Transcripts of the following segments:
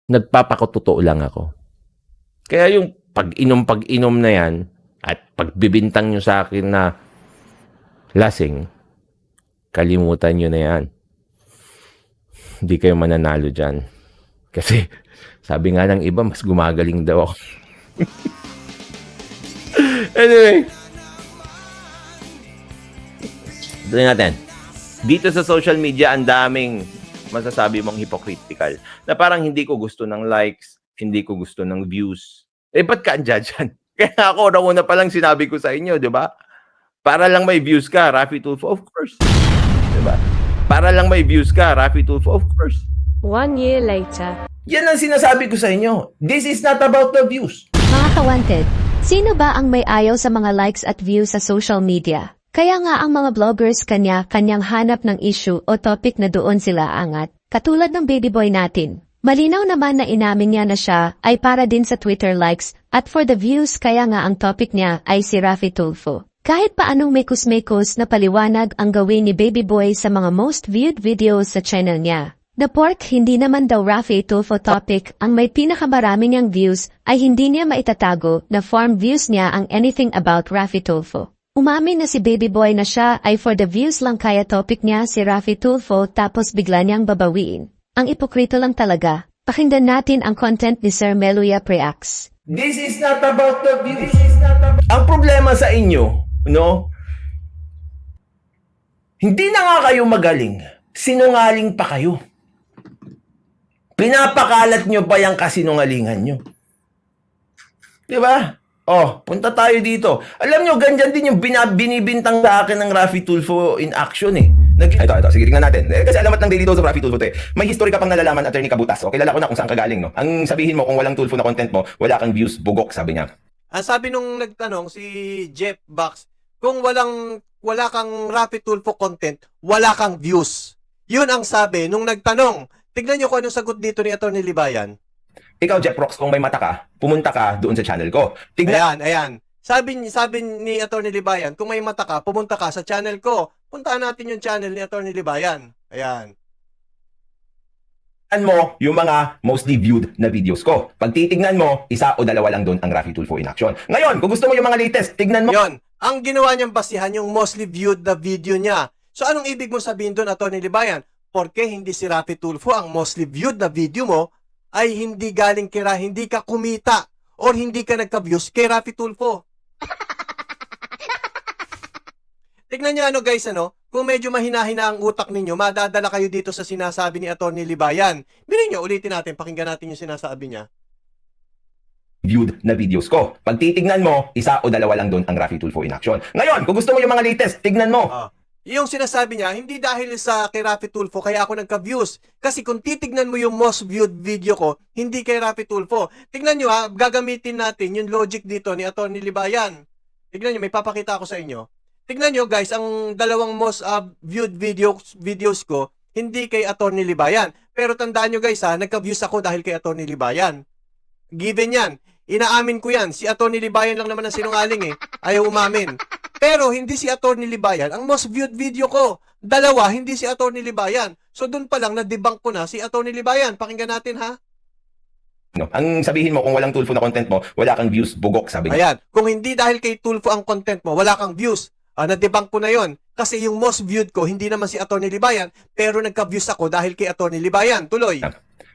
nagpapakatotoo lang ako. Kaya yung pag-inom na yan at pagbibintang nyo sa akin na lasing, kalimutan nyo na yan. Hindi kayo mananalo dyan. Kasi sabi nga ng iba, mas gumagaling daw ako. Anyway, ito natin. Dito sa social media, ang daming masasabi mong hypocritical. Na parang hindi ko gusto ng likes, hindi ko gusto ng views. Ba't ka andyan dyan? Kaya ako, una pa lang sinabi ko sa inyo, di ba? Para lang may views ka, Raffy Tulfo, of course. Di ba? Para lang may views ka, Raffy Tulfo, of course. 1 year later. Yan ang sinasabi ko sa inyo. This is not about the views. Mga ka-wanted, sino ba ang may ayaw sa mga likes at views sa social media? Kaya nga ang mga bloggers kanyang hanap ng issue o topic na doon sila angat, katulad ng baby boy natin. Malinaw naman na inamin niya na siya ay para din sa Twitter likes at for the views, kaya nga ang topic niya ay si Raffy Tulfo. Kahit paanong mekos-mekos na paliwanag ang gawin ni baby boy sa mga most viewed videos sa channel niya. The pork, hindi naman daw Raffy Tulfo topic ang may pinakamaraming niyang views ay hindi niya maitatago na farm views niya ang anything about Raffy Tulfo. Umamin na si baby boy na siya ay for the views lang kaya topic niya si Raffy Tulfo tapos bigla niyang babawiin. Ang ipokrito lang talaga. Pakinggan natin ang content ni Sir Meluya Preax. This is not about the views. Ang problema sa inyo, no? Hindi na nga kayo magaling. Sinungaling pa kayo. Pinapakalat nyo pa yung kasinungalingan nyo. Diba? Oh, punta tayo dito. Alam nyo, ganyan din yung binibintang sa akin ng Raffy Tulfo in action eh. Ito, sige, tingnan natin. Kasi alamat ng Daily Dose of Raffy Tulfo eh. May history ka pang nalalaman, Attorney Kabutas. O, kilala ko na kung saan ka galing, no? Ang sabihin mo, kung walang Tulfo na content mo, wala kang views, bugok, sabi niya. Ang sabi nung nagtanong, si Jeff Box, kung wala kang Raffy Tulfo content, wala kang views. Yun ang sabi nung nagtanong. Tignan nyo kung anong sagot dito ni Atty. Libayan. Ikaw, Jeff Rox, kung may mata ka, pumunta ka doon sa channel ko. Tignan. Ayan. Sabi ni Atty. Libayan, kung may mata ka, pumunta ka sa channel ko. Puntaan natin yung channel ni Atty. Libayan. Ayan. Tignan mo yung mga mostly viewed na videos ko. Pag titignan mo, isa o dalawa lang doon ang Raffy Tulfo in action. Ngayon, kung gusto mo yung mga latest, tignan mo. Yon. Ang ginawa niyang basihan yung mostly viewed na video niya. So anong ibig mo sabihin doon, Atty. Libayan? Porque hindi si Raffy Tulfo ang mostly viewed na video mo ay hindi galing hindi ka kumita or hindi ka nagka-views kay Raffy Tulfo. Tignan niyo guys, kung medyo mahina-hina ang utak ninyo, madadala kayo dito sa sinasabi ni Atty. Libayan. Bilhin niyo, ulitin natin, pakinggan natin yung sinasabi niya. Viewed na videos ko. Pag titignan mo, isa o dalawa lang doon ang Raffy Tulfo in action. Ngayon, kung gusto mo yung mga latest, tignan mo. Yung sinasabi niya, hindi dahil sa kay Raffy Tulfo kaya ako nagka-views. Kasi kung titignan mo yung most viewed video ko, hindi kay Raffy Tulfo. Tignan nyo gagamitin natin yung logic dito ni Atty. Libayan. Tignan nyo, may papakita ako sa inyo. Tignan nyo guys, ang dalawang most viewed videos ko, hindi kay Atty. Libayan. Pero tandaan nyo guys nagka-views ako dahil kay Atty. Libayan. Given yan. Inaamin ko yan. Si Atty. Libayan lang naman ang sinungaling Ayaw umamin. Pero hindi si Atty. Libayan ang most viewed video ko. Dalawa, hindi si Atty. Libayan. So doon pa lang na-debunk ko na si Atty. Libayan. Pakinggan natin ha. Ang sabihin mo kung walang Tulfo na content mo, wala kang views, bugok, sabi niya. Ayan. Kung hindi dahil kay Tulfo ang content mo, wala kang views. Na-debunk ko na yon. Kasi yung most viewed ko, hindi naman si Atty. Libayan, pero nagka-views ako dahil kay Atty. Libayan. Tuloy.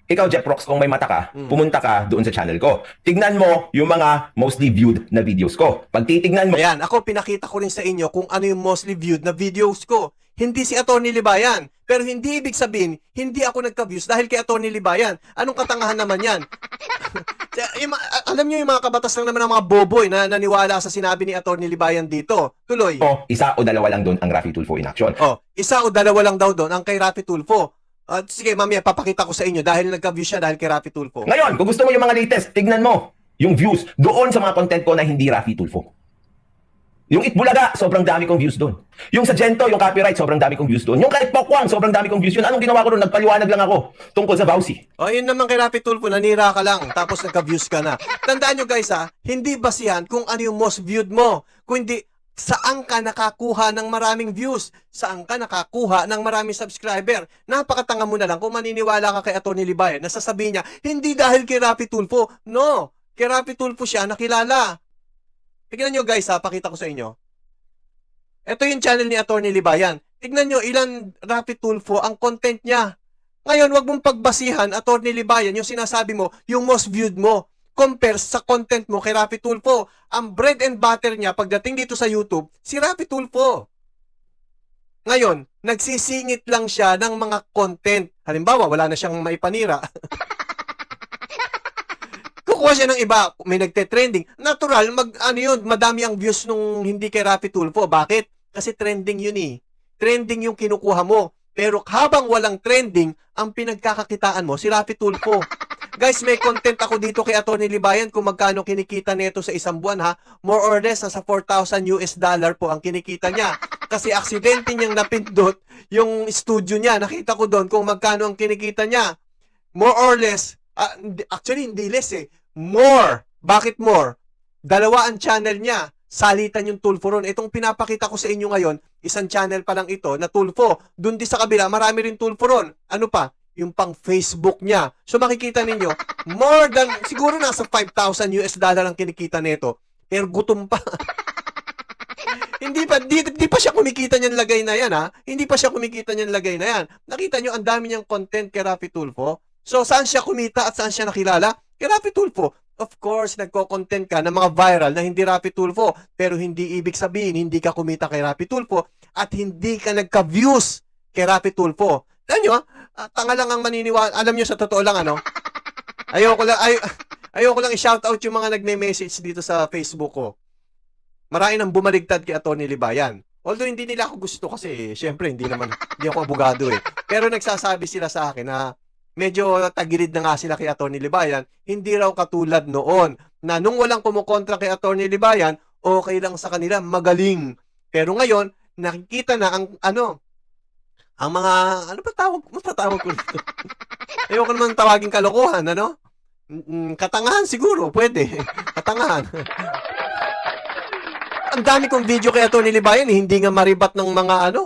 Ikaw, Jeff Rox, kung may mata ka, pumunta ka doon sa channel ko. Tignan mo yung mga mostly viewed na videos ko. Pag titignan mo... Ayan, ako pinakita ko rin sa inyo kung ano yung mostly viewed na videos ko. Hindi si Atty. Libayan. Pero hindi ibig sabihin, hindi ako nagka-views dahil kay Atty. Libayan. Anong katangahan naman yan? Alam nyo yung mga kabatas lang naman ng mga boboy na naniwala sa sinabi ni Atty. Libayan dito. Tuloy. Isa o dalawa lang doon ang Raffy Tulfo in action. Isa o dalawa lang daw doon ang kay Raffy Tulfo. Sige, mamaya papakita ko sa inyo dahil nagka-views siya dahil kay Raffy Tulfo. Ngayon, kung gusto mo yung mga latest, tignan mo yung views doon sa mga content ko na hindi Raffy Tulfo. Yung Itbulaga, sobrang dami kong views doon. Yung sa Gento, yung copyright, sobrang dami kong views doon. Yung kahit Pokwang, sobrang dami kong views yun. Anong ginawa ko doon? Nagpaliwanag lang ako tungkol sa Vauci. Yun naman kay Raffy Tulfo, nanira ka lang, tapos nagka-views ka na. Tandaan nyo guys hindi basihan kung ano yung most viewed mo. Kung hindi, Saan ka nakakuha ng maraming views? Saan ka nakakuha ng maraming subscriber? Napakatanga mo na lang kung maniniwala ka kay Atty. Libayan na sasabihin niya, hindi dahil kay Raffy Tulfo. No, kay Raffy Tulfo siya nakilala. Tignan nyo guys ha, pakita ko sa inyo. Ito yung channel ni Atty. Libayan. Tignan nyo ilan Raffy Tulfo ang content niya. Ngayon, wag mong pagbasihan, Atty. Libayan, yung sinasabi mo, yung most viewed mo, compare sa content mo kay Raffy Tulfo. Ang bread and butter niya, pagdating dito sa YouTube, si Raffy Tulfo. Ngayon, nagsisingit lang siya ng mga content. Halimbawa, wala na siyang maipanira. Kukuha siya ng iba, may nagte-trending. Natural, madami ang views nung hindi kay Raffy Tulfo. Bakit? Kasi trending yun eh. Trending yung kinukuha mo. Pero habang walang trending, ang pinagkakakitaan mo, si Raffy Tulfo. Guys, may content ako dito kay Atty. Libayan kung magkano kinikita nito sa isang buwan ha. More or less, nasa $4,000 po ang kinikita niya. Kasi aksidente niyang napindot yung studio niya. Nakita ko doon kung magkano ang kinikita niya. More or less, actually hindi less eh. More. Bakit more? Dalawa ang channel niya. Salitan yung Tulfo ron. Itong pinapakita ko sa inyo ngayon, isang channel pa lang ito na Tulfo. Doon di sa kabila, marami rin Tulfo ron. Ano pa? Yung pang Facebook niya. So makikita ninyo, more than, siguro nasa $5,000 ang kinikita nito. Pero gutom pa. Hindi pa siya kumikita niyan lagay na yan ha. Hindi pa siya kumikita niyan lagay na yan. Nakita nyo, ang dami niyang content kay Raffy Tulfo. So saan siya kumita at saan siya nakilala? Kay Raffy Tulfo. Of course, nagko-content ka ng mga viral na hindi Raffy Tulfo. Pero hindi ibig sabihin, hindi ka kumita kay Raffy Tulfo at hindi ka nagka-views kay Raffy Tulfo. Alam nyo, tanga lang ang maniniwala. Alam nyo, sa totoo lang, ayoko lang i-shoutout yung mga nagme-message dito sa Facebook ko. Marami nang bumaligtad kay Atty. Libayan. Although hindi nila ako gusto kasi, syempre, hindi ako abogado eh. Pero nagsasabi sila sa akin na medyo tagilid na nga sila kay Atty. Libayan, hindi raw katulad noon na nung walang kumukontra kay Atty. Libayan, okay lang sa kanila, magaling. Pero ngayon, nakikita na ang mga, matatawag ko dito? Ayoko naman tawaging kalokohan, katangahan siguro, pwede. Katangahan. Ang dami kong video kay Atty. Libayan, hindi nga maribat ng mga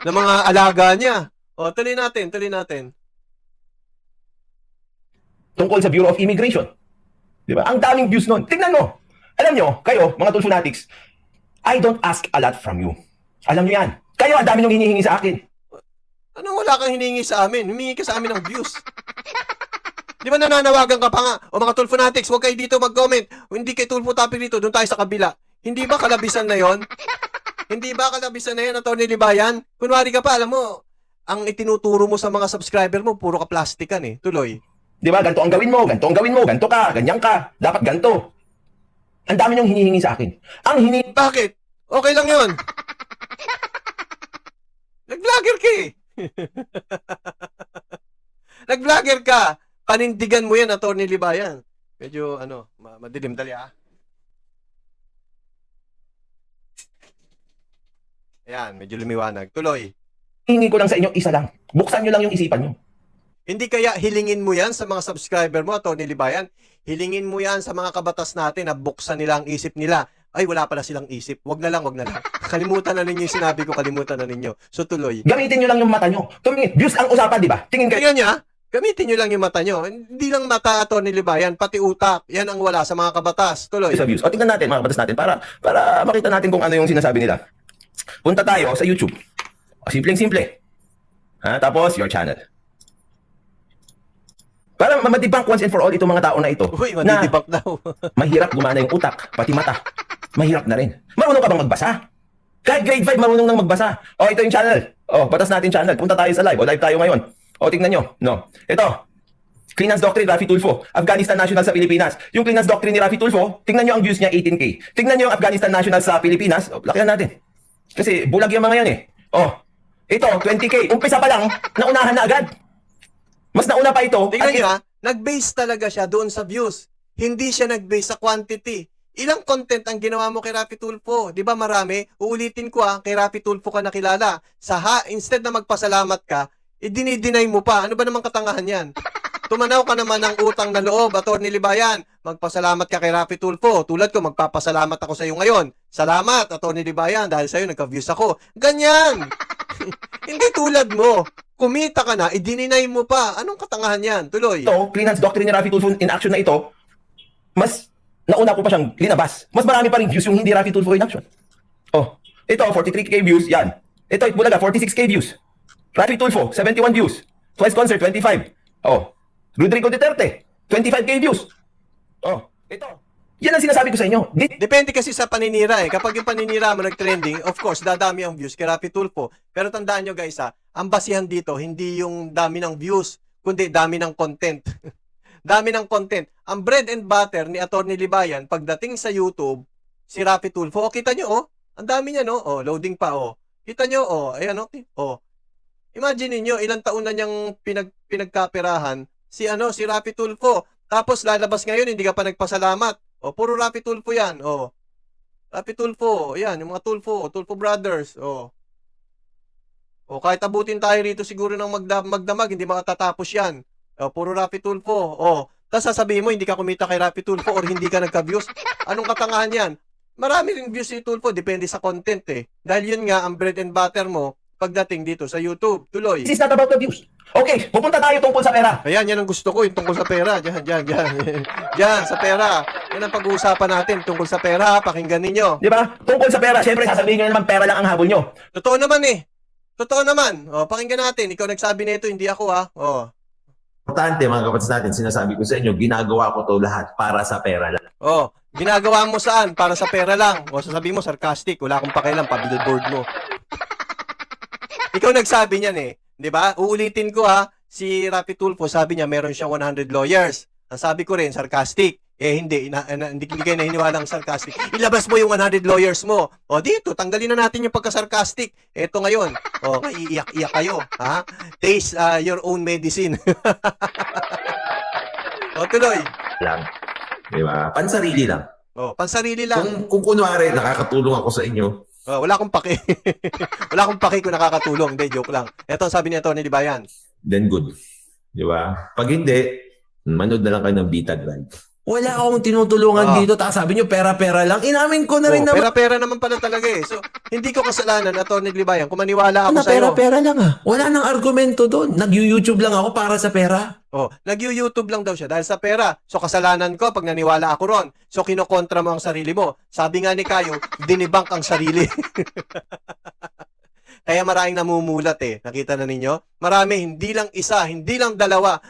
ng mga alaga niya. O, tuloy natin. Tungkol sa Bureau of Immigration. Di ba? Ang daming views nun. Tingnan mo. Alam nyo, kayo, mga Tulfo fanatics, I don't ask a lot from you. Alam nyo yan. Kayo, ang dami nung hinihingi sa akin. Anong wala kang hinihingi sa amin? Humingi ka sa amin ng views. Di ba nananawagan ka pa nga? O mga Tulfo fanatics, huwag kayo dito mag-comment. O hindi kay Tulfo topic dito, doon tayo sa kabila. Hindi ba kalabisan na yon? Hindi ba kalabisan na yan, Atty. Libayan? Kunwari ka pa, alam mo, ang itinuturo mo sa mga subscriber mo, puro ka plastikan eh. Tuloy. Di ba? Ganto ang gawin mo, ganto ka, ganyan ka. Dapat ganto. Ang dami nyung hinihingi sa akin. Bakit? Okay lang yon. Nag-vlogger ka eh. Nag-vlogger ka. Panindigan mo yan, Atty. Libayan. Medyo, madilim. Dali Ayan, medyo lumiwanag. Tuloy. Hinihingi ko lang sa inyo, isa lang. Buksan nyo lang yung isipan nyo. Hindi kaya hilingin mo yan sa mga subscriber mo, Atty. Libayan? Hilingin mo yan sa mga kabatas natin na buksan nila ang isip nila. Ay, wala pala silang isip. Wag na lang. Kalimutan na ninyo yung sinabi ko, kalimutan na ninyo. So, tuloy. Gamitin nyo lang yung mata nyo. Tumingin, views ang usapan, di ba? Tingin kayo. Tingnan niya, gamitin nyo lang yung mata nyo. Hindi lang mata, Atty. Libayan, pati utak. Yan ang wala sa mga kabatas. Tuloy. Sa views. O tingnan natin, mga kabatas natin, para makita natin kung ano yung sinasabi nila. Punta tayo sa YouTube. O, simpleng-simple. Tapos, your channel. Para ma-debunk once and for all itong mga tao na ito. Uy, madidebunk daw. Mahirap gumana yung utak, pati mata. Mahirap na rin. Marunong ka bang magbasa? Kahit grade 5, marunong nang magbasa. O, ito yung channel. O, batas natin channel. Punta tayo sa live. O, live tayo ngayon. O, tingnan nyo. No. Ito. Clean Hands Doctrine, Raffy Tulfo. Afghanistan National sa Pilipinas. Yung Clean Hands Doctrine ni Raffy Tulfo, tingnan nyo ang views niya, 18K. Tingnan nyo yung Afghanistan National sa Pilipinas. O, lakihan natin. Kasi bulag yung mga yan eh. O, ito, 20K. Umpisa pa lang, naunahan na agad. Mas nauna pa ito. Tingnan nyo nag-base talaga siya doon sa views. Hindi siya nag-base sa quantity. Ilang content ang ginawa mo kay Raffy Tulfo? Di ba marami? Uulitin ko kay Raffy Tulfo ka nakilala. Instead na magpasalamat ka, i-deny mo pa. Ano ba namang katangahan yan? tumanaw ka naman ng utang na loob, Atty. Libayan. Magpasalamat ka kay Raffy Tulfo. Tulad ko, magpapasalamat ako sa iyo ngayon. Salamat, Atty. Libayan, dahil sa iyo nagka-views ako. Ganyan. Hindi tulad mo. Kumita ka na, i-deny mo pa. Anong katangahan yan? Tuloy. Ito, clean hands doctrine ni Raffy Tulfo in action na ito, mas nauna ko pa siyang linabas. Mas marami pa rin views yung hindi Raffy Tulfo in action. Oh, ito, 43k views, yan. Ito, Itbulaga, 46k views. Raffy Tulfo, 71 views. Twice Concert, 25. Oh, Rodrigo Duterte, 25k views. Oh, ito. Yan ang sinasabi ko sa inyo. Depende kasi sa paninira eh. Kapag yung paninira mo nag-trending, of course, dadami ang views kay Raffy Tulfo. Pero tandaan nyo guys ang basihan dito, hindi yung dami ng views, kundi dami ng content. Dami ng content. Ang bread and butter ni Atty. Libayan, pagdating sa YouTube, si Raffy Tulfo, oh, kita nyo, oh, ang dami niya, no? Oh, loading pa, oh. Kita nyo, oh, ayan, oh. Oh. Imagine niyo ilang taon na niyang pinagkaperahan si Raffy Tulfo. Tapos lalabas ngayon, hindi ka pa nagpasalamat. O, puro Raffy Tulfo yan. O, Raffy Tulfo. Yan, yung mga Tulfo. Tulfo Brothers. O, kahit abutin tayo rito siguro ng magdamag, hindi makatatapos yan. O, puro Raffy Tulfo. O, tapos sasabihin mo, hindi ka kumita kay Raffy Tulfo or hindi ka nagka-views. Anong katangahan yan? Marami rin views si Tulfo, depende sa content eh. Dahil yun nga, ang bread and butter mo, pagdating dito sa YouTube. Tuloy. This is not about the views. Okay, pupunta tayo tungkol sa pera. Ayan, yan ang gusto ko, yung tungkol sa pera. Diyan. Diyan, sa pera. Yan ang pag-uusapan natin, tungkol sa pera. Pakinggan ninyo. Di ba? Tungkol sa pera, syempre sasabihin nyo naman pera lang ang habol nyo. Totoo naman eh. Totoo naman. O, pakinggan natin. Ikaw nagsabi nito, hindi ako ha. O. Importante mga kapatid natin, sinasabi ko sa inyo, ginagawa ko to lahat para sa pera lang. O, ginagawa mo saan? Para sa pera lang. O, sasabihin mo, sarcastic. Wala akong pakialam, pa-billboard mo. Ikaw nagsabi niyan eh. Di ba? Uulitin ko ha. Si Raffy Tulfo, sabi niya, meron siyang 100 lawyers. Ang sabi ko rin, sarcastic. Eh, hindi kayo naniniwala ng sarcastic. Ilabas mo yung 100 lawyers mo. O, dito, tanggalin na natin yung pagka-sarcastic. Eto ngayon. O, iiyak-iyak kayo. Ha? Taste your own medicine. O, tuloy. Lang. Di ba? Pansarili lang. O, pansarili lang. Kung kunwari, nakakatulong ako sa inyo, Wala akong paki. Wala akong paki kung nakakatulong. Hindi, joke lang. Eto, ang sabi ni Atty. Libayan. then good. Di ba? Pag hindi, manood na lang kayo ng Bita Drive. Wala akong tinutulungan dito. Tapos sabi nyo, pera-pera lang. Inamin ko na rin naman. Pera-pera naman pala talaga eh. So, hindi ko kasalanan, Atty. Libayan, kung maniwala ako Na sa'yo. pera-pera lang ah. Wala nang argumento doon. Nag-YouTube lang ako para sa pera. Nag-YouTube lang daw siya dahil sa pera. So, kasalanan ko pag naniwala ako ron. So, kinokontra mo ang sarili mo. Sabi nga ni Kayo, dinibank ang sarili. Kaya maraming namumulat eh. Nakita na ninyo? Marami, hindi lang isa, hindi lang dalawa.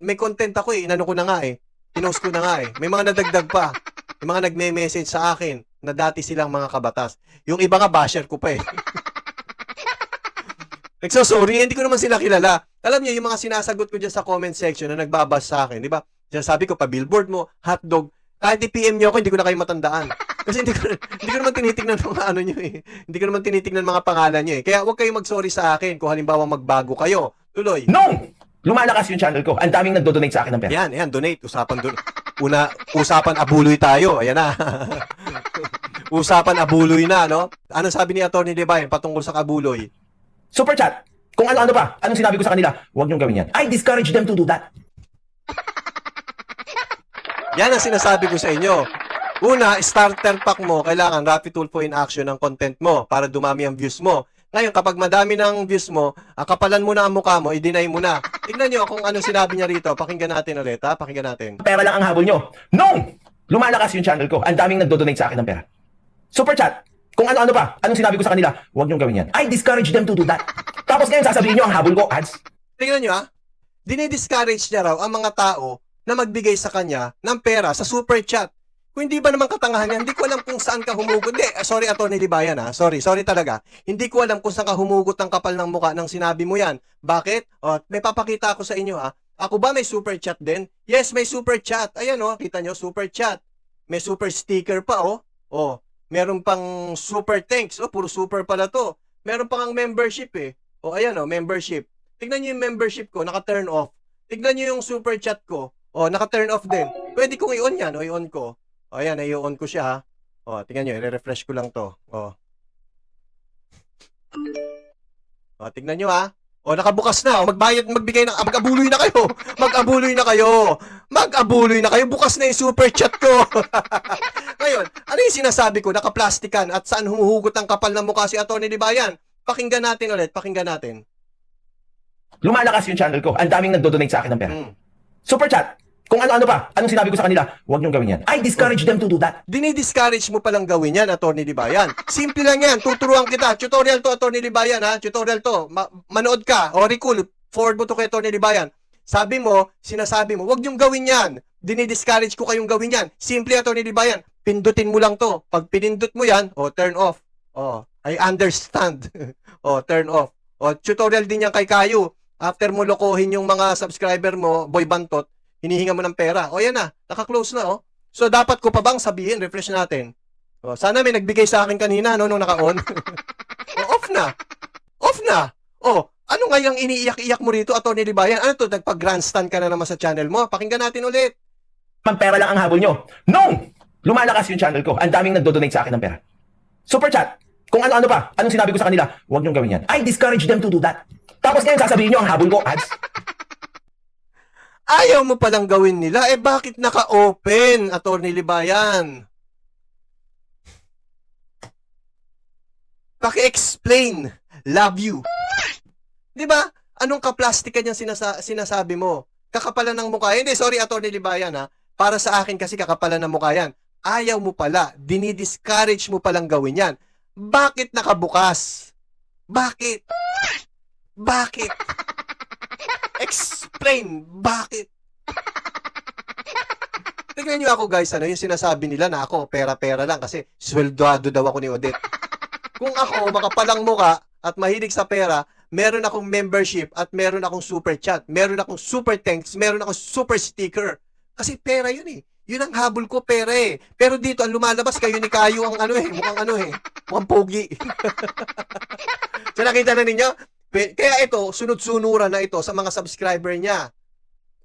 May content ako eh. Inano ko na nga eh. Pinost ko na nga eh. May mga nadagdag pa. May mga nagme-message sa akin na dati silang mga kabatas. Yung iba nga basher ko pa eh. Nagsasorry, hindi ko naman sila kilala. Alam niyo, yung mga sinasagot ko dyan sa comment section na nagbabas sa akin, di ba? Sabi ko pa, billboard mo, hotdog, kahit i-PM niyo ako, hindi ko na kayo matandaan. Kasi hindi ko naman tinitignan mga ano niyo eh. Hindi ko naman tinitignan mga pangalan niyo eh. Kaya huwag kayong mag-sorry sa akin kung halimbawa magbago kayo. Tuloy. No! Lumalakas yung channel ko. Ang daming nagdo-donate sa akin ng pera. Yan, donate. Usapan abuloy tayo. Ayan na. Usapan abuloy na, no? Ano sabi ni Atty. Libayan patungkol sa kabuloy? Super chat. Kung ano-ano pa. Anong sinabi ko sa kanila? Huwag niyong gawin yan. I discourage them to do that. Yan ang sinasabi ko sa inyo. Una, starter pack mo, kailangan Raffy Tulfo in action ang content mo para dumami ang views mo. Ngayon, kapag madami ng views mo, kapalan mo na ang mukha mo, i-deny mo na. Tignan nyo kung anong sinabi niya rito. Pakinggan natin ulit, ha? Pakinggan natin. Pera lang ang habol nyo. No! Lumalakas yung channel ko. Ang daming nagdo-donate sa akin ng pera. Super chat. Kung ano-ano pa. Anong sinabi ko sa kanila? Huwag niyong gawin yan. I discourage them to do that. Tapos ngayon, sasabihin nyo ang habol ko, ads. Tingnan nyo, ha? Dinidiscourage niya raw ang mga tao na magbigay sa kanya ng pera sa super chat. Kung hindi ba naman katangahan yan, hindi ko alam kung saan ka humugot. Hindi, sorry Atty. Libayan ha. Sorry talaga. Hindi ko alam kung saan ka humugot ng kapal ng mukha nang sinabi mo yan. Bakit? May papakita ako sa inyo ha. Ako ba may super chat din? Yes, may super chat. Ayan kita nyo, super chat. May super sticker pa meron pang super thanks. Puro super pala to. Meron pang ang membership eh. Ayan membership. Tignan nyo yung membership ko, naka-turn off. Tignan nyo yung super chat ko. Naka-turn off din. Pwede kong i-on yan, i-on ko. Ayan, i-on ko siya ha. Tingnan nyo, i-refresh ko lang to. Tignan nyo ha. O, nakabukas na. O, magbigay na, mag-abuloy na kayo. Mag-abuloy na kayo. Mag-abuloy na kayo. Bukas na yung super chat ko. Ngayon, ano yung sinasabi ko? Nakaplastikan at saan humuhugot ang kapal ng mukha si Atty. Libayan? Pakinggan natin ulit. Pakinggan natin. Lumalakas yung channel ko. Ang daming nagdo-donate sa akin ng pera. Super chat. Kung ano-ano pa. Anong sinabi ko sa kanila? Huwag niyong gawin yan. I discourage them to do that. Dinidiscourage mo palang gawin yan, Atty. Libayan. Simple lang yan. Tuturuan kita. Tutorial to, Atty. Libayan, ha? Tutorial to. Manood ka. O, recall. Forward mo to kay Atty. Libayan. Sabi mo, sinasabi mo, huwag niyong gawin yan. Dinidiscourage ko kayong gawin yan. Simple, Atty. Libayan. Pindutin mo lang to. Pag pinindot mo yan, o, turn off. O, I understand. O, turn off. O, tutorial din yan kay Kayo. After mo lokohin yung mga subscriber mo, Boy Bantot, hinihinga mo ng pera. O, yan na. Naka-close na, o. So, dapat ko pa bang sabihin? Refresh natin. O, sana may nagbigay sa akin kanina, no, nung naka-on. O, off na. Off na. O, ano nga yung iniiyak-iyak mo rito, Atty. Libayan? Ano to? Nagpag-grandstand ka na naman sa channel mo. Pakinggan natin ulit. Pera lang ang habol nyo. Nung lumalakas yung channel ko, ang daming nagdo-donate sa akin ng pera. Super chat. Kung ano-ano pa. Anong sinabi ko sa kanila? Huwag niyong gawin yan. I discourage them to do that. Tapos ngayon sasabihin nyo ang habol ko, ads. Ayaw mo palang gawin nila. Eh, bakit naka-open, Atty. Libayan? Paki-explain. Love you. Di ba? Anong kaplastikan yung sinasabi mo? Kakapalan ng mukha. Hindi, sorry, Atty. Libayan, ha? Para sa akin kasi kakapalan ng mukha yan. Ayaw mo pala. Dinidiscourage mo palang gawin yan. Bakit nakabukas? Bakit? Bakit? Explain. Bakit? Tignan nyo ako guys, ano yung sinasabi nila na ako, pera-pera lang kasi sweldoado daw ako ni Odette. Kung ako, makapalang muka at mahilig sa pera, meron akong membership at meron akong super chat, meron akong super thanks, meron akong super sticker. Kasi pera yun eh. Yun ang habol ko, pera eh. Pero dito, ang lumalabas, kayo ni Kayo ang ano eh, mukhang pogi. So nakita na ninyo? Kaya ito, sunod-sunuran na ito sa mga subscriber niya.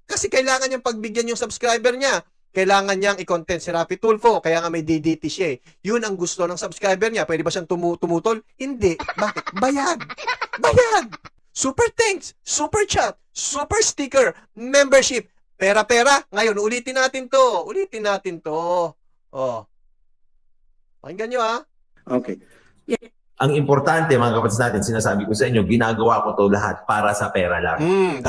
Kasi kailangan niyang pagbigyan yung subscriber niya. Kailangan niyang i-content si Rafi Tulfo. Kaya nga may DDT siya eh. Yun ang gusto ng subscriber niya. Pwede ba siyang tumutol? Hindi. Bakit? Bayad. Bayad. Super thanks. Super chat. Super sticker. Membership. Pera-pera. Ngayon, ulitin natin to. Ulitin natin to. Oh. Pakinggan nyo ha. Okay. Ang importante, mga kapatid natin, sinasabi ko sa inyo, ginagawa ko to lahat para sa pera lang.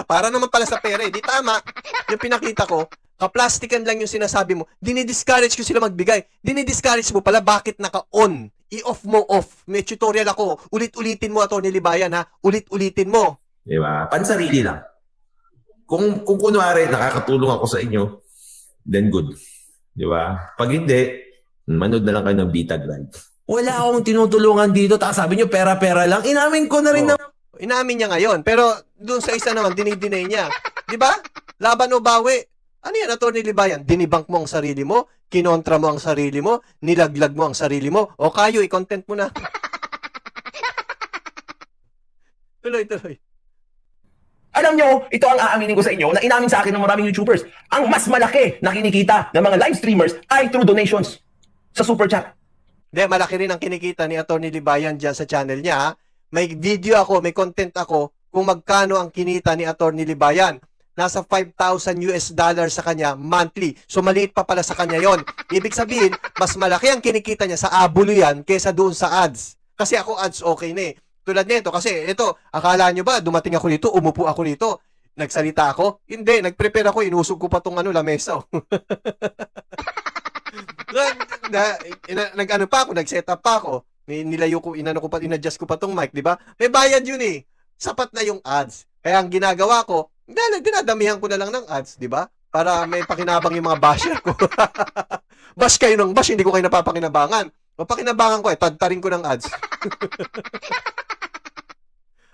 Para naman pala sa pera eh. Di tama. Yung pinakita ko, kaplastikan lang yung sinasabi mo. Dinidiscourage ko sila magbigay. Dinidiscourage mo pala bakit naka-on. I-off mo off. May tutorial ako. Ulit-ulitin mo, Atty. Libayan ha. Ulit-ulitin mo. Di ba? Pansarili lang. Kung kunwari nakakatulong ako sa inyo, then good. Di ba? Pag hindi, manood na lang kayo ng Bitag Live. Wala akong tinutulungan dito. Tapos sabi nyo, pera-pera lang. Inamin ko na rin na... Inamin niya ngayon. Pero doon sa isa naman, dinidinay niya. Di ba? Laban o bawi. Ano yan, Atty. Libayan? Dinibank mo ang sarili mo? Kinontra mo ang sarili mo? Nilaglag mo ang sarili mo? O Kayo, i-content mo na. Tuloy. Alam nyo, ito ang aaminin ko sa inyo na inamin sa akin ng maraming YouTubers. Ang mas malaki na kinikita ng mga live streamers ay through donations sa super chat. Hindi, malaki rin ang kinikita ni Atty. Libayan dyan sa channel niya. Ha? May video ako, may content ako kung magkano ang kinita ni Atty. Libayan. Nasa $5,000 sa kanya monthly. So maliit pa pala sa kanya yon. Ibig sabihin, mas malaki ang kinikita niya sa abulo yan kaysa doon sa ads. Kasi ako ads okay na eh. Tulad nito, kasi ito, akala nyo ba, dumating ako dito, umupo ako dito, nagsalita ako? Hindi, nag-prepare ako, inusog ko pa tong lamesa. Nag-ano pa ako, nag-set up pa ako. Nilayo ko, inadjust ko pa tong mic, di ba? May bayad yun eh. Sapat na yung ads. Kaya ang ginagawa ko, dinadamihan ko na lang ng ads, di ba? Para may pakinabang yung mga basher ko. Bash kayo ng bash, hindi ko kayo napapakinabangan. O pakinabangan ko tadtarin ko ng ads.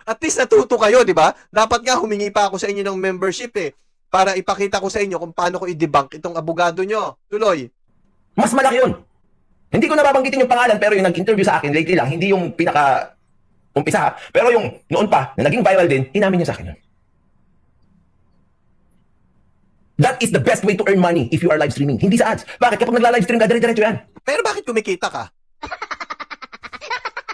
At least natuto kayo, di ba? Dapat nga humingi pa ako sa inyo ng membership eh. Para ipakita ko sa inyo kung paano ko i-debunk itong abogado nyo. Tuloy. Mas malaki yun. Hindi ko nababanggitin yung pangalan pero yung nag-interview sa akin lately lang, hindi yung pinaka-umpisa. Pero yung noon pa, na naging viral din, inamin niya sa akin yun. That is the best way to earn money if you are live streaming. Hindi sa ads. Bakit? Kapag nagla-live stream ka, dire-diretso yan. Pero bakit kumikita ka?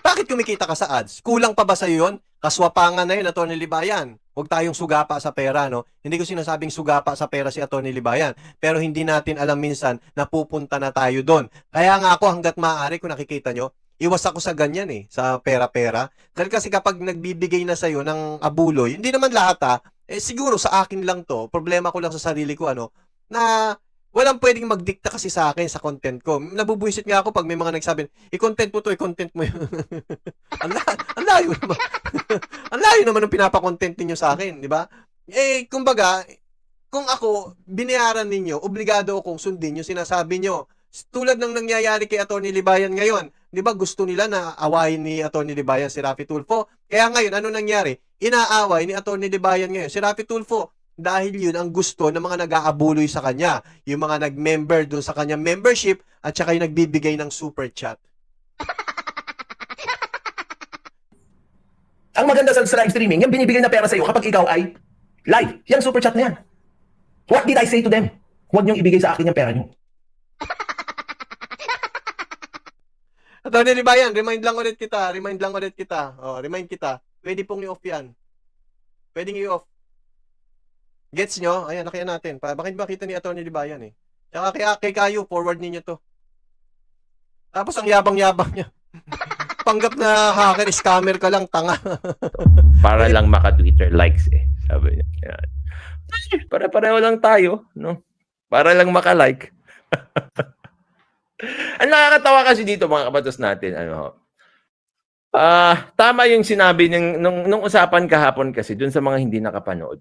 Bakit kumikita ka sa ads? Kulang pa ba sa'yo yun? Kaswapangan na yun, Atty. Libayan. Huwag tayong sugapa sa pera, no? Hindi ko sinasabing sugapa sa pera si Atty. Libayan. Pero hindi natin alam minsan na pupunta na tayo doon. Kaya nga ako hanggat maaari, kung nakikita nyo, iwas ako sa ganyan sa pera-pera. Dahil kasi kapag nagbibigay na sa'yo ng abuloy, hindi naman lahat siguro sa akin lang to, problema ko lang sa sarili ko, na walang pwedeng magdikta kasi sa akin sa content ko. Nabubuisit nga ako pag may mga nagsabi, i-content mo to, i-content mo yun. ang layo naman. Ang layo naman ng pinapakontent ninyo sa akin, di ba? Kumbaga, kung ako, binayaran ninyo, obligado akong sundin yung sinasabi nyo. Tulad ng nangyayari kay Atty. Libayan ngayon, di ba gusto nila na awayin ni Atty. Libayan si Raffy Tulfo? Kaya ngayon, ano nangyari? Inaaway ni Atty. Libayan ngayon si Raffy Tulfo. Dahil yun ang gusto ng mga nag-aabuloy sa kanya. Yung mga nag-member dun sa kanyang membership at saka yung nagbibigay ng super chat. Ang maganda sa live streaming, yung binibigay na pera sa iyo kapag ikaw ay live. Yung super chat na yan. What did I say to them? Huwag niyong ibigay sa akin yung pera niyo. Atty. Libayan, remind lang ulit kita. Remind kita. Pwede pong i-off yan. Pwedeng i-off. Gets nyo? Ayan, nakaya natin. Bakit ba kita ni Atty. Libayan Tsaka kay Kayo, forward ninyo to. Tapos ang yabang-yabang niya. Panggap na hacker, scammer ka lang, tanga. Para lang maka-Twitter likes sabi niya. Yan. Pare-pareho lang tayo, no? Para lang maka-like. Ang nakakatawa kasi dito mga kabatos natin, tama yung sinabi nung usapan kahapon kasi dun sa mga hindi nakapanood.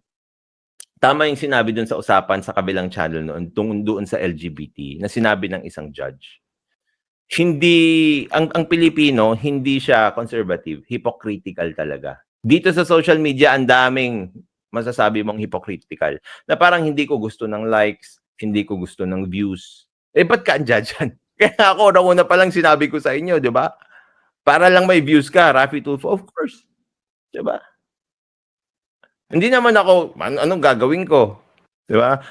Tama yung sinabi dun sa usapan sa kabilang channel noon doon sa LGBT na sinabi ng isang judge. Hindi ang Pilipino hindi siya conservative, hypocritical talaga. Dito sa social media ang daming masasabi mong hypocritical na parang hindi ko gusto ng likes, hindi ko gusto ng views. Ba't ka andyan? Kaya ako una pa lang sinabi ko sa inyo, 'di ba? Para lang may views ka, Raffy Tulfo, of course. 'Di ba? Hindi naman ako, anong gagawin ko? 'Di ba?